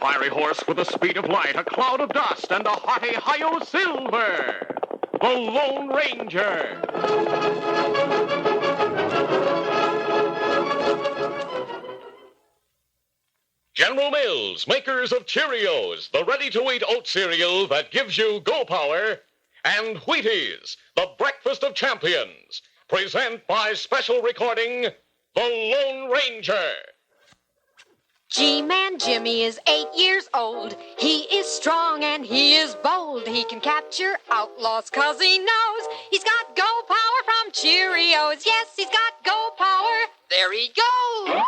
fiery horse with the speed of light, a cloud of dust, and a hearty hi-yo silver. The Lone Ranger. General Mills, makers of Cheerios, the ready-to-eat oat cereal that gives you go power, and Wheaties, the breakfast of champions, present by special recording, The Lone Ranger. G-Man Jimmy is 8 years old. He is strong and he is bold. He can capture outlaws 'cause he knows he's got go power from Cheerios. Yes, he's got go power. There he goes.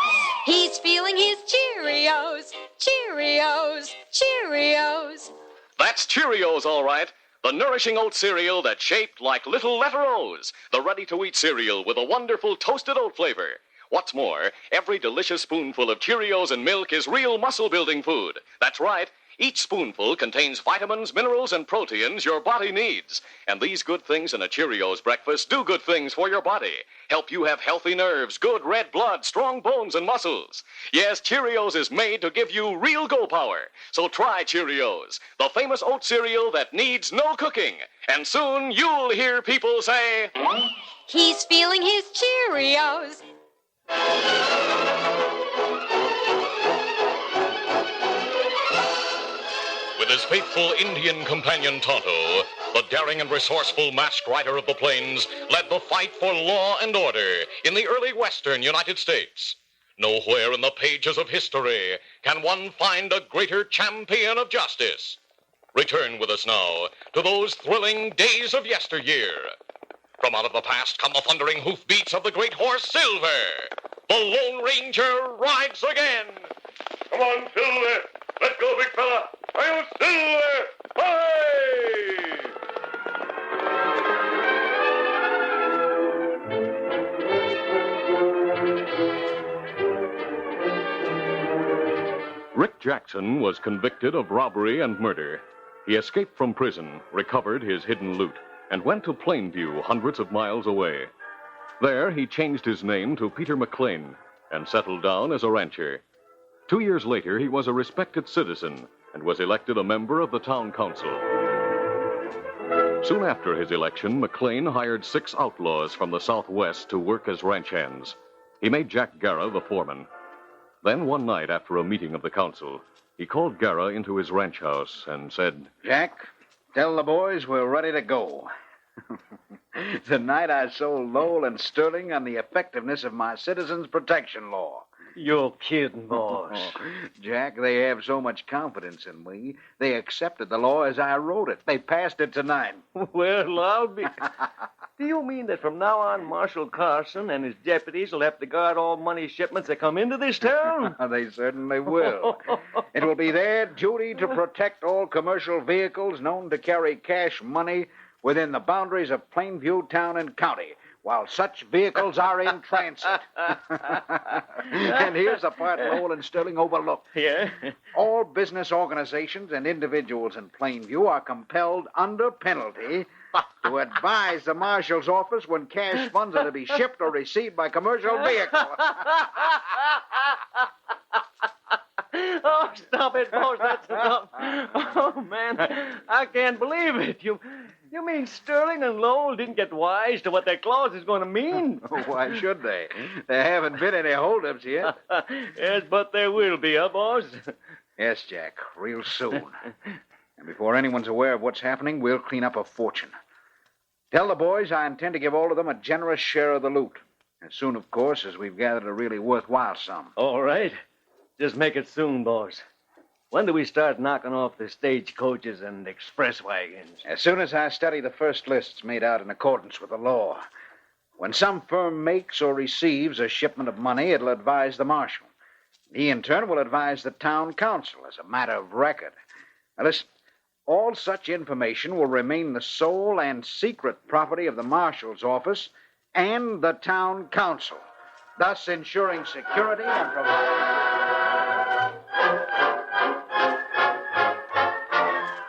He's feeling his Cheerios. Cheerios, Cheerios. That's Cheerios, all right. The nourishing oat cereal that's shaped like little letter O's. The ready-to-eat cereal with a wonderful toasted oat flavor. What's more, every delicious spoonful of Cheerios and milk is real muscle-building food. That's right. Each spoonful contains vitamins, minerals, and proteins your body needs. And these good things in a Cheerios breakfast do good things for your body. Help you have healthy nerves, good red blood, strong bones, and muscles. Yes, Cheerios is made to give you real go power. So try Cheerios, the famous oat cereal that needs no cooking. And soon you'll hear people say, he's feeling his Cheerios. With his faithful Indian companion Tonto, the daring and resourceful masked rider of the plains led the fight for law and order in the early western United States. Nowhere in the pages of history can one find a greater champion of justice. Return with us now to those thrilling days of yesteryear. From out of the past come the thundering hoofbeats of the great horse Silver. The Lone Ranger rides again. Come on, Silver. Let's go, big fella. I'll Silver. Hey! Rick Jackson was convicted of robbery and murder. He escaped from prison, recovered his hidden loot, and went to Plainview, hundreds of miles away. There, he changed his name to Peter McLean and settled down as a rancher. 2 years later, he was a respected citizen and was elected a member of the town council. Soon after his election, McLean hired 6 outlaws from the Southwest to work as ranch hands. He made Jack Garra the foreman. Then one night after a meeting of the council, he called Garra into his ranch house and said, Jack, tell the boys we're ready to go. Tonight I sold Lowell and Sterling on the effectiveness of my citizens' protection law. You're kidding, boss. Jack, they have so much confidence in me, they accepted the law as I wrote it. They passed it tonight. Well, I'll be... Do you mean that from now on, Marshal Carson and his deputies will have to guard all money shipments that come into this town? They certainly will. It will be their duty to protect all commercial vehicles known to carry cash money within the boundaries of Plainview town and county, while such vehicles are in transit. And here's the part Lowell and Sterling overlooked. Yeah? All business organizations and individuals in Plainview are compelled under penalty to advise the marshal's office when cash funds are to be shipped or received by commercial vehicle. Oh, stop it, boss. That's enough. Oh, man, I can't believe it. You mean Sterling and Lowell didn't get wise to what that clause is going to mean? Oh, why should they? There haven't been any holdups yet. Yes, but there will be, boss? Yes, Jack, real soon. And before anyone's aware of what's happening, we'll clean up a fortune. Tell the boys I intend to give all of them a generous share of the loot. As soon, of course, as we've gathered a really worthwhile sum. All right. Just make it soon, boss. When do we start knocking off the stagecoaches and express wagons? As soon as I study the first lists made out in accordance with the law. When some firm makes or receives a shipment of money, it'll advise the marshal. He, in turn, will advise the town council as a matter of record. Now, listen, all such information will remain the sole and secret property of the marshal's office and the town council, thus ensuring security and providing...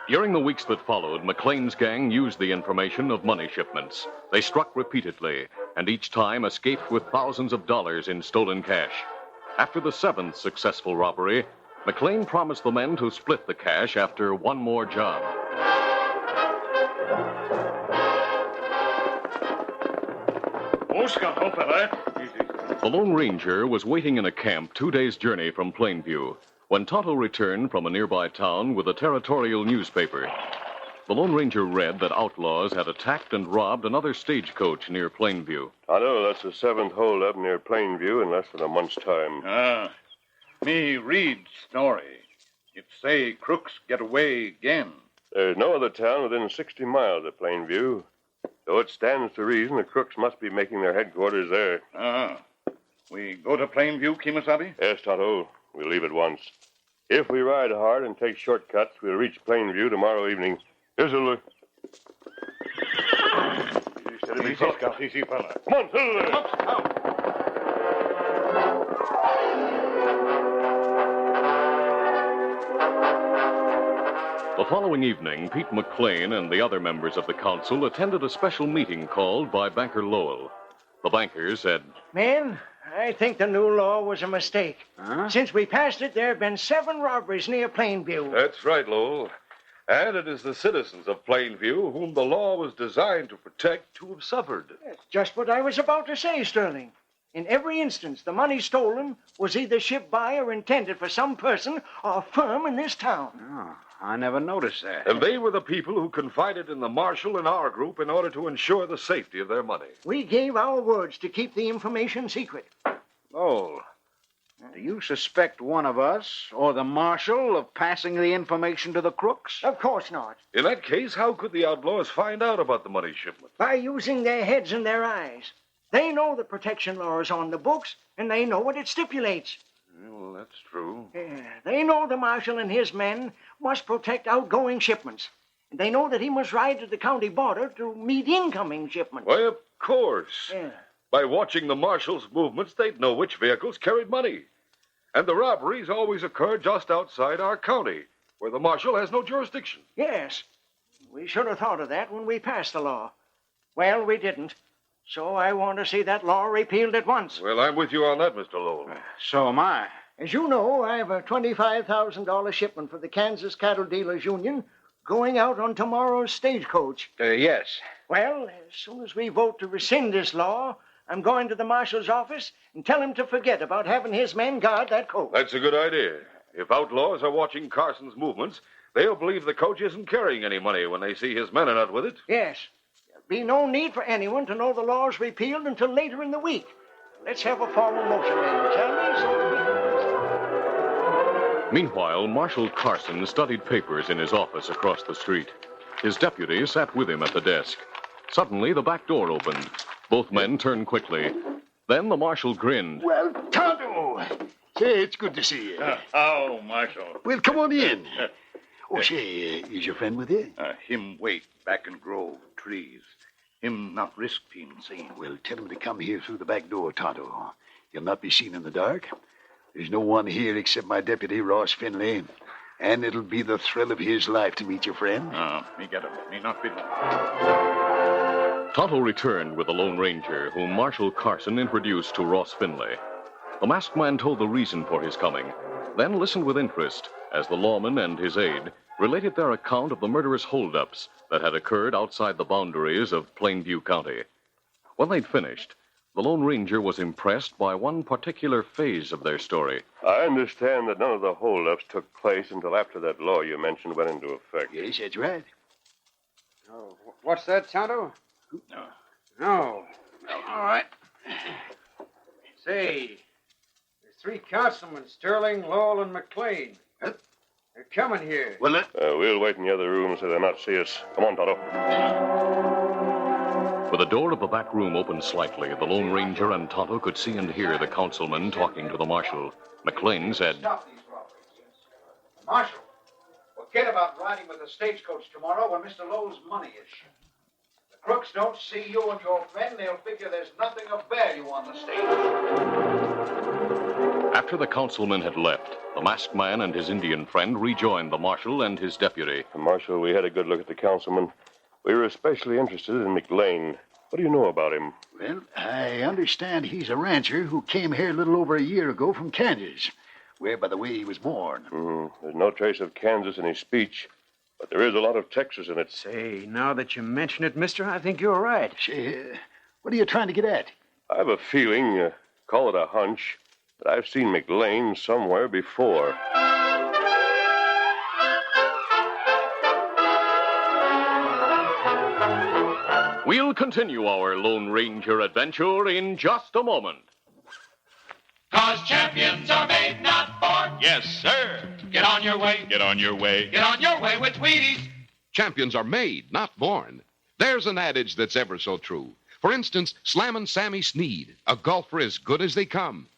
During the weeks that followed, McLean's gang used the information of money shipments. They struck repeatedly, and each time escaped with thousands of dollars in stolen cash. After the 7th successful robbery, McLean promised the men to split the cash after one more job. The Lone Ranger was waiting in a camp 2 days' journey from Plainview when Tonto returned from a nearby town with a territorial newspaper. The Lone Ranger read that outlaws had attacked and robbed another stagecoach near Plainview. Tonto, that's the seventh holdup near Plainview in less than a month's time. Me read story. It say crooks get away again. There's no other town within 60 miles of Plainview, so it stands to reason the crooks must be making their headquarters there. We go to Plainview, Kimasabi? Yes, Tonto, we'll leave at once. If we ride hard and take shortcuts, we'll reach Plainview tomorrow evening. Here's a look. Easy, fella. Come on, Silver. The following evening, Pete McLean and the other members of the council attended a special meeting called by Banker Lowell. The banker said, Men, I think the new law was a mistake. Huh? Since we passed it, there have been 7 robberies near Plainview. That's right, Lowell. And it is the citizens of Plainview whom the law was designed to protect who have suffered. That's just what I was about to say, Sterling. In every instance, the money stolen was either shipped by or intended for some person or firm in this town. Oh, I never noticed that. And they were the people who confided in the marshal and our group in order to ensure the safety of their money. We gave our words to keep the information secret. Lowell, do you suspect one of us or the marshal of passing the information to the crooks? Of course not. In that case, how could the outlaws find out about the money shipment? By using their heads and their eyes. They know the protection law is on the books, and they know what it stipulates. Well, that's true. They know the marshal and his men must protect outgoing shipments. And they know that he must ride to the county border to meet incoming shipments. Why, of course. Yeah. By watching the marshal's movements, they'd know which vehicles carried money. And the robberies always occur just outside our county, where the marshal has no jurisdiction. Yes. We should have thought of that when we passed the law. Well, we didn't. So I want to see that law repealed at once. Well, I'm with you on that, Mr. Lowell. So am I. As you know, I have a $25,000 shipment for the Kansas Cattle Dealers Union going out on tomorrow's stagecoach. Yes. Well, as soon as we vote to rescind this law, I'm going to the marshal's office and tell him to forget about having his men guard that coach. That's a good idea. If outlaws are watching Carson's movements, they'll believe the coach isn't carrying any money when they see his men are not with it. Yes. There'll be no need for anyone to know the law's repealed until later in the week. Let's have a formal motion then, shall we? Meanwhile, Marshal Carson studied papers in his office across the street. His deputy sat with him at the desk. Suddenly, the back door opened. Both men turned quickly. Then the marshal grinned. Well, Tonto! Say, it's good to see you. How, Marshal? Well, come on in. Oh, say, is your friend with you? Him wait back in grove, trees. Him not risk being seen. Well, tell him to come here through the back door, Tonto. He'll not be seen in the dark. There's no one here except my deputy, Ross Finley. And it'll be the thrill of his life to meet your friend. Me get him. Me not be. Tonto returned with the Lone Ranger, whom Marshal Carson introduced to Ross Finley. The masked man told the reason for his coming, then listened with interest as the lawman and his aide related their account of the murderous holdups that had occurred outside the boundaries of Plainview County. When they'd finished, the Lone Ranger was impressed by one particular phase of their story. I understand that none of the holdups took place until after that law you mentioned went into effect. Yes, that's right. Oh, what's that, Tonto? No. All right. Say, there's 3 councilmen, Sterling, Lowell, and McLean. They're coming here. Well, We'll wait in the other room so they'll not see us. Come on, Tonto. With the door of the back room open slightly, the Lone Ranger and Tonto could see and hear the councilman talking to the marshal. McLean said, Stop these robberies. Marshal, forget about riding with the stagecoach tomorrow when Mr. Lowell's money is shipped. The crooks don't see you and your friend, they'll figure there's nothing of value on the stage. After the councilman had left, the masked man and his Indian friend rejoined the marshal and his deputy. Marshal, we had a good look at the councilman. We were especially interested in McLean. What do you know about him? I understand he's a rancher who came here a little over a year ago from Kansas. Where, by the way, he was born. There's no trace of Kansas in his speech, but there is a lot of Texas in it. Say, now that you mention it, mister, I think you're right. Say, what are you trying to get at? I have a feeling, call it a hunch, that I've seen McLean somewhere before. We'll continue our Lone Ranger adventure in just a moment. 'Cause champions are made, not born. Yes, sir. Get on your way. Get on your way. Get on your way with Wheaties. Champions are made, not born. There's an adage that's ever so true. For instance, Slammin' Sammy Sneed, a golfer as good as they come.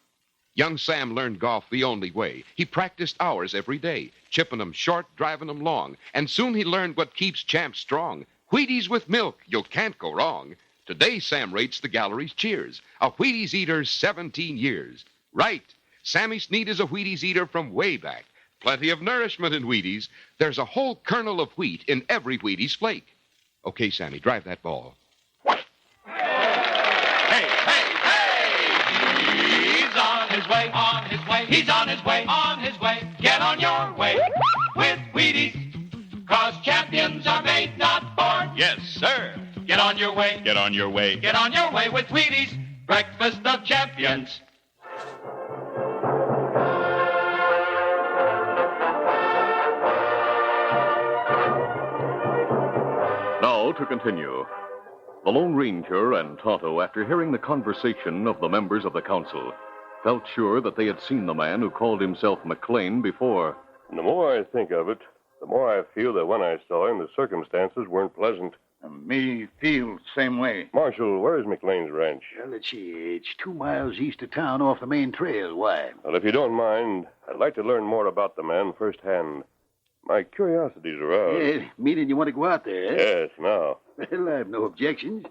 Young Sam learned golf the only way. He practiced hours every day, chipping 'em short, driving 'em long. And soon he learned what keeps champs strong. Wheaties with milk, you can't go wrong. Today, Sam rates the gallery's cheers. A Wheaties eater, 17 years. Right. Sammy Sneed is a Wheaties eater from way back. Plenty of nourishment in Wheaties. There's a whole kernel of wheat in every Wheaties flake. Okay, Sammy, drive that ball. Hey, hey, hey! He's on his way, on his way. He's on his way, on his way. Get on your way with Wheaties. 'Cause champions are made, not born. Yes, sir. Get on your way. Get on your way. Get on your way with Wheaties. Breakfast of champions. Now to continue. The Lone Ranger and Tonto, after hearing the conversation of the members of the council, felt sure that they had seen the man who called himself McLean before. And the more I think of it, the more I feel that when I saw him, the circumstances weren't pleasant. Me feel same way. Marshal, where is McLean's ranch? Well, let's see. It's 2 miles east of town off the main trail. Why? Well, if you don't mind, I'd like to learn more about the man firsthand. My curiosity's aroused. Meaning you want to go out there, eh? Yes, now. Well, I have no objections.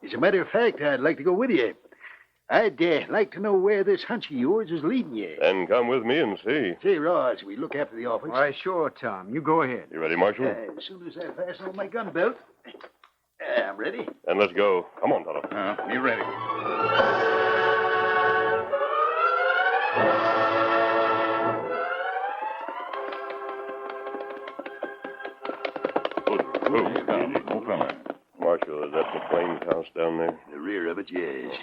As a matter of fact, I'd like to go with you. I'd like to know where this hunch of yours is leading you. Then come with me and see. Say, Ross, we look after the office. Why, sure, Tom. You go ahead. You ready, Marshal? As soon as I fasten on my gun belt. I'm ready. Then let's go. Come on, Tonto. Be ready. Marshal, is that McLean's house down there? The rear of it, yes.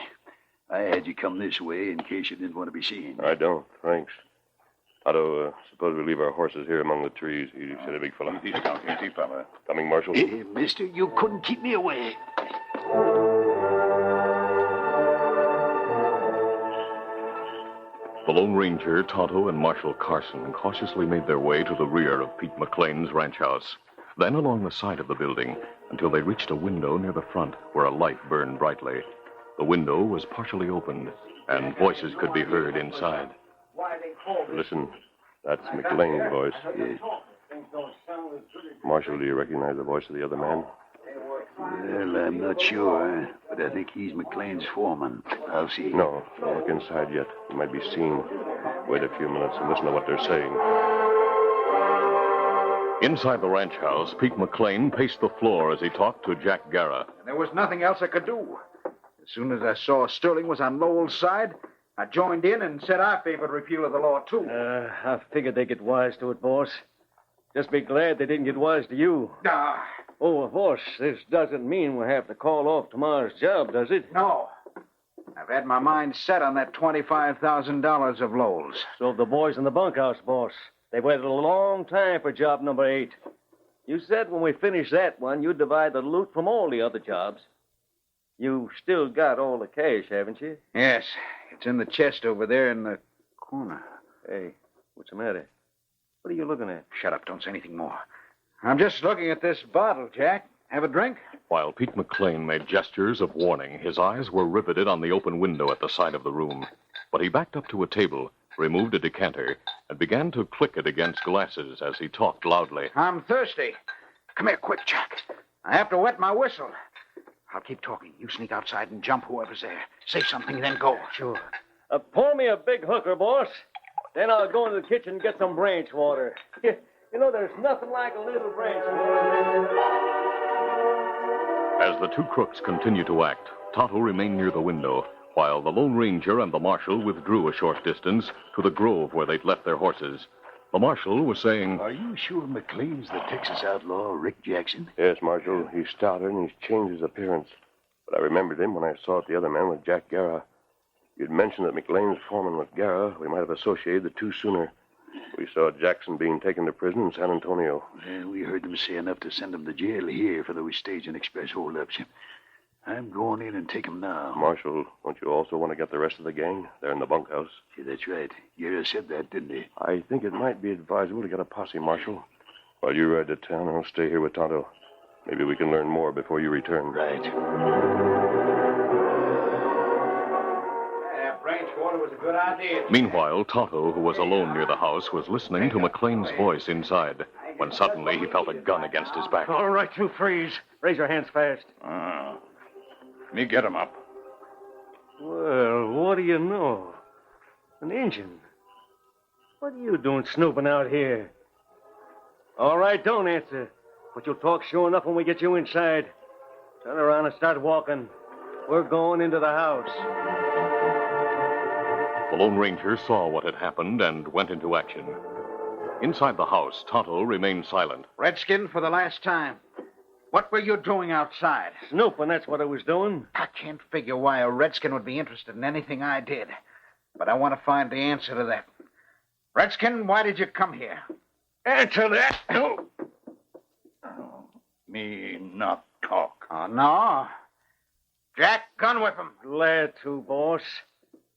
I had you come this way in case you didn't want to be seen. I don't, thanks. Otto, suppose we leave our horses here among the trees. You said a big fella. Easy, fella. Coming, Marshal. Mister, you couldn't keep me away. The Lone Ranger, Tonto, and Marshal Carson cautiously made their way to the rear of Pete McLean's ranch house, then along the side of the building until they reached a window near the front where a light burned brightly. The window was partially opened, and voices could be heard inside. Listen, that's McLean's voice. Yes. Marshal, do you recognize the voice of the other man? Well, I'm not sure, but I think he's McLean's foreman. I'll see. No, don't look inside yet. You might be seen. Wait a few minutes and listen to what they're saying. Inside the ranch house, Pete McLean paced the floor as he talked to Jack Garra. There was nothing else I could do. As soon as I saw Sterling was on Lowell's side, I joined in and said I favored repeal of the law, too. I figured they'd get wise to it, boss. Just be glad they didn't get wise to you. Oh, boss, this doesn't mean we'll have to call off tomorrow's job, does it? No. I've had my mind set on that $25,000 of Lowell's. So have the boys in the bunkhouse, boss. They waited a long time for job number 8. You said when we finish that one, you'd divide the loot from all the other jobs. You still got all the cash, haven't you? Yes. It's in the chest over there in the corner. Hey, what's the matter? What are you looking at? Shut up. Don't say anything more. I'm just looking at this bottle, Jack. Have a drink? While Pete McLean made gestures of warning, his eyes were riveted on the open window at the side of the room. But he backed up to a table, removed a decanter, and began to click it against glasses as he talked loudly. I'm thirsty. Come here, quick, Jack. I have to wet my whistle. I'll keep talking. You sneak outside and jump whoever's there. Say something, then go. Sure. Pour me a big hooker, boss. Then I'll go into the kitchen and get some branch water. You know, there's nothing like a little branch water. As the two crooks continued to act, Tonto remained near the window, while the Lone Ranger and the Marshal withdrew a short distance to the grove where they'd left their horses. The Marshal was saying, Are you sure McLean's the Texas outlaw, Rick Jackson? Yes, Marshal. He's stouter and he's changed his appearance. But I remembered him when I saw the other man with Jack Guerra. You'd mentioned that McLean's foreman with Guerra. We might have associated the two sooner. We saw Jackson being taken to prison in San Antonio. Yeah, we heard them say enough to send him to jail here for those stage and express holdups. I'm going in and take him now. Marshal, don't you also want to get the rest of the gang? They're in the bunkhouse. Yeah, that's right. Guerra said that, didn't he? I think it might be advisable to get a posse, Marshal. While you ride to town, I'll stay here with Tonto. Maybe we can learn more before you return. Right. Branchwater was a good idea. Meanwhile, Tonto, who was alone near the house, was listening to McLean's voice inside, when suddenly he felt a gun against his back. All right, you freeze. Raise your hands fast. Me get him up. Well, what do you know? An Injun. What are you doing snooping out here? All right, don't answer. But you'll talk sure enough when we get you inside. Turn around and start walking. We're going into the house. The Lone Ranger saw what had happened and went into action. Inside the house, Tonto remained silent. Redskin, for the last time. What were you doing outside? Snooping, that's what I was doing. I can't figure why a Redskin would be interested in anything I did. But I want to find the answer to that. Redskin, why did you come here? Answer that. No. Me not talk. Oh, no. Jack, gun whip him. Glad to, boss.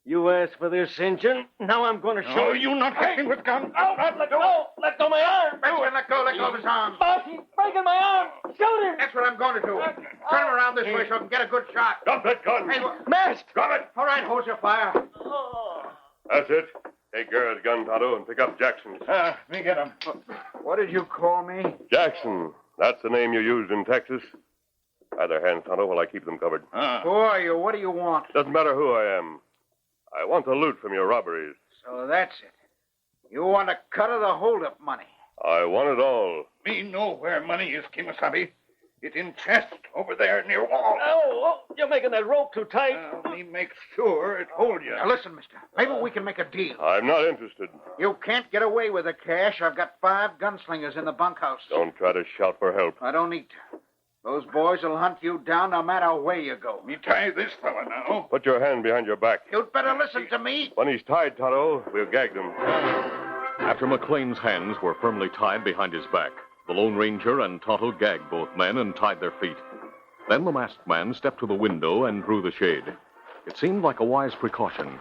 You asked for this, Injun. Now I'm going to show you not hacking with gun. Let go. Let go my arm. Redskin, let go of his arm. Boss, he's breaking my arm. Shoot him. That's what I'm going to do. Turn him around this way so I can get a good shot. Drop that gun. Hey, Masked. Drop it. all right, hold your fire. That's it. Take Guerra's gun, Tonto, and pick up Jackson's. Me get him. What did you call me? Jackson. That's the name you used in Texas. Tie their hands, Tonto, while I keep them covered. Who are you? What do you want? Doesn't matter who I am. I want the loot from your robberies. So that's it. You want a cut of the holdup money. I want it all. Me know where money is, Kimasabi. It in chest over there near wall. Oh, you're making that rope too tight. Me make sure it hold you. Now listen, mister. Maybe we can make a deal. I'm not interested. You can't get away with the cash. I've got 5 gunslingers in the bunkhouse. Don't try to shout for help. I don't need to. Those boys will hunt you down no matter where you go. Me tie this fella now. Put your hand behind your back. You'd better listen to me. When he's tied, Tonto, we'll gag him. After McLean's hands were firmly tied behind his back, the Lone Ranger and Tonto gagged both men and tied their feet. Then the masked man stepped to the window and drew the shade. It seemed like a wise precaution,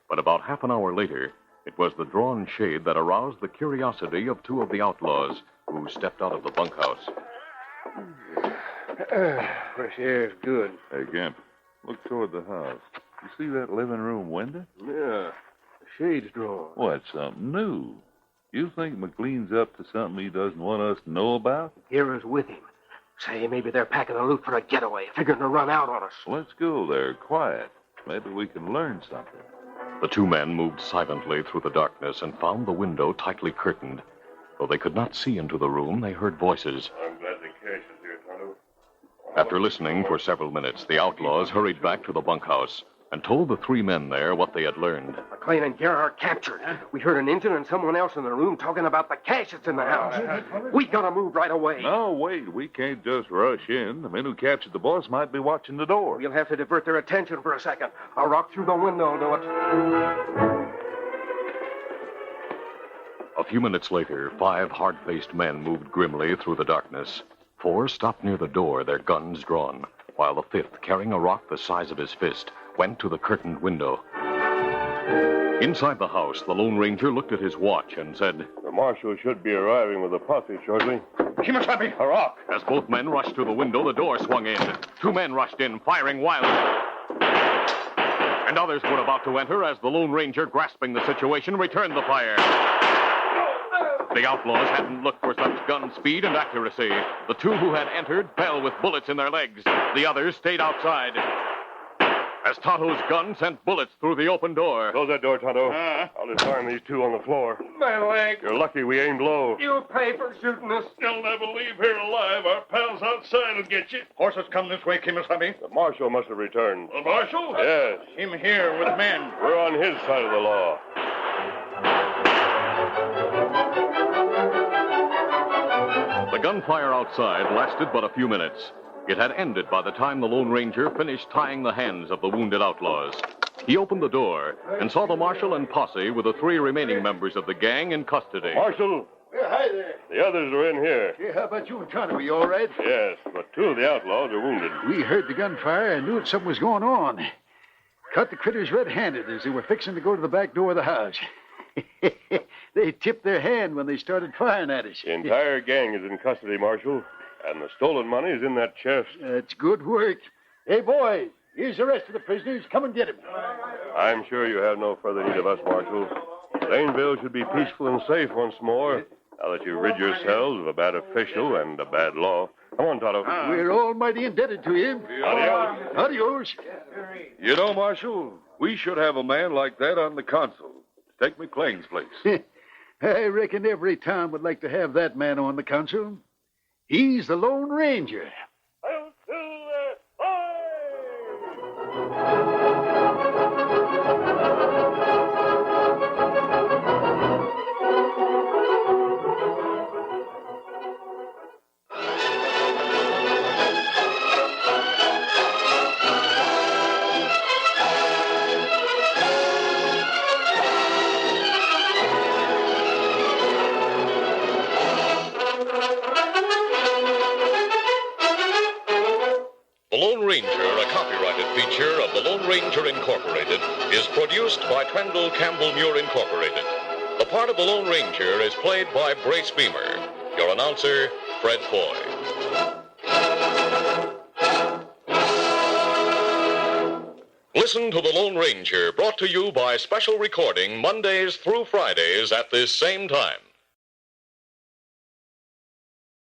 but about half an hour later, it was the drawn shade that aroused the curiosity of 2 of the outlaws who stepped out of the bunkhouse. Fresh air's good. Hey, Gimp, look toward the house. You see that living room window? Yeah. The shade's drawn. Well, that's something new. You think McLean's up to something he doesn't want us to know about? Guerra's with him. Say, maybe they're packing the loot for a getaway, figuring to run out on us. Let's go there, quiet. Maybe we can learn something. The 2 men moved silently through the darkness and found the window tightly curtained. Though they could not see into the room, they heard voices. I'm glad the cash is here, Tonto. After listening for several minutes, the outlaws hurried back to the bunkhouse and told the 3 men there what they had learned. McLean and Guerra are captured. We heard an Injun and someone else in the room talking about the cash that's in the house. We gotta move right away. No, wait. We can't just rush in. The men who captured the boss might be watching the door. We'll have to divert their attention for a second. I'll rock through the window to it. A few minutes later, 5 hard-faced men moved grimly through the darkness. 4 stopped near the door, their guns drawn, while the 5th, carrying a rock the size of his fist, went to the curtained window. Inside the house, the Lone Ranger looked at his watch and said, The marshal should be arriving with a posse shortly. Kimasabi. A rock. As both men rushed to the window, the door swung in. 2 men rushed in, firing wildly. And others were about to enter as the Lone Ranger, grasping the situation, returned the fire. The outlaws hadn't looked for such gun speed and accuracy. The 2 who had entered fell with bullets in their legs. The others stayed outside. as Tonto's gun sent bullets through the open door. Close that door, Tonto. I'll disarm these two on the floor. My leg. You're lucky we aimed low. You pay for shooting us. You'll never leave here alive. Our pals outside will get you. Horses come this way, Kimasabi. The marshal must have returned. The marshal? Yes. Him here with men. We're on his side of the law. The gunfire outside lasted but a few minutes. It had ended by the time the Lone Ranger finished tying the hands of the wounded outlaws. He opened the door and saw the marshal and posse with the 3 remaining members of the gang in custody. Marshal! Hi there. The others are in here. Yeah, how about you and Tonto? Are you all right? Yes, but 2 of the outlaws are wounded. We heard the gunfire and knew that something was going on. Caught the critters red-handed as they were fixing to go to the back door of the house. They tipped their hand when they started firing at us. The entire gang is in custody, Marshal, and the stolen money is in that chest. That's good work. Hey, boys, here's the rest of the prisoners. Come and get them. I'm sure you have no further need of us, Marshal. Plainville should be peaceful and safe once more, now that you've rid yourselves of a bad official and a bad law. Come on, Tonto. We're almighty indebted to him. Adios. Adios. You know, Marshal, we should have a man like that on the council to take McLean's place. I reckon every town would like to have that man on the council. He's the Lone Ranger. The Lone Ranger, a copyrighted feature of the Lone Ranger Incorporated, is produced by Twendell Campbell Muir Incorporated. The part of the Lone Ranger is played by Brace Beamer. Your announcer, Fred Foy. Listen to The Lone Ranger, brought to you by special recording Mondays through Fridays at this same time.